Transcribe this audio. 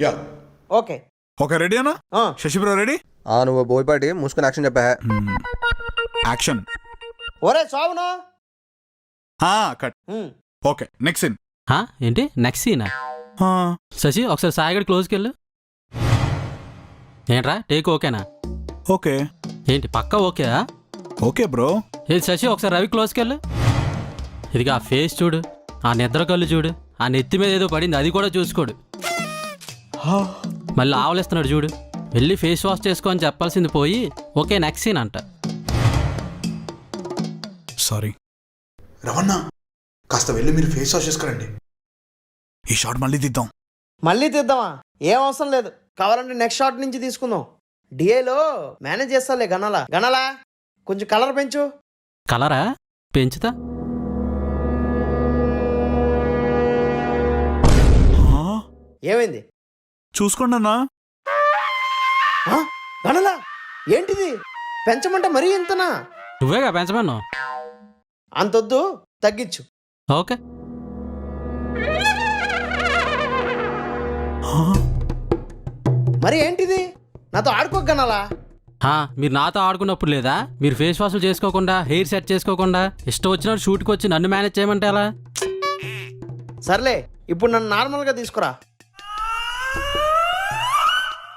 Yeah okay okay ready అన్నా Shashi bro ready నువ్వు బోయపాటి మూసుకుని యాక్షన్ చెప్పా. యాక్షన్ ఒరే చావును కట్ ఓకే నెక్స్ట్ సీన్ ఏంటి నెక్స్ట్ సీనా? శశి ఒకసారి సాయిగడ్ క్లోజ్కి వెళ్ళు. ఏంట్రా టేక్ ఓకేనా? ఓకే ఏంటి పక్కా ఓకేనా? Okay bro. ఏది శశి ఒకసారి రవి క్లోజ్కి వెళ్ళు. ఇదిగా ఆ ఫేస్ చూడు, ఆ నిద్ర కళ్ళు చూడు, ఆ నెత్తి మీద ఏదో పడింది అది కూడా చూసుకోడు. మళ్ళీ ఆవలిస్తున్నాడు చూడు. వెళ్ళి ఫేస్ వాష్ చేసుకో అని చెప్పాల్సింది పోయి ఓకే నెక్స్ట్ సీన్ అంట. సారీ రవణ, కాస్త వెళ్ళి మీరు ఫేస్ వాష్ చేసుకురండి. ఈ షాట్ మళ్ళీ తీద్దాం. మళ్ళీ తీద్దామా? ఏం అవసరం లేదు, కావాలంటే నెక్స్ట్ షాట్ నుంచి తీసుకుందాం. డిఏలో మేనేజ్ చేస్తాలే. గణాలా కొంచెం కలర్ పెంచు. కలరా పెంచుతా. ఏమైంది? చూసుకోండి అన్నా. గణాలా ఏంటిది? పెంచమంటే మరీ ఎంతనా? నువ్వేగా పెంచమన్నా. అంతొద్దు, తగ్గించు. ఓకే మరి ఏంటిది? నాతో ఆడుకోగనాలా? మీరు నాతో ఆడుకున్నప్పుడు లేదా? మీరు ఫేస్ వాష్లు చేసుకోకుండా, హెయిర్ సెట్ చేసుకోకుండా ఇష్టం వచ్చినట్టు షూట్కి వచ్చి నన్ను మేనేజ్ చేయమంటే ఎలా? సర్లే, ఇప్పుడు నన్ను నార్మల్గా తీసుకురా.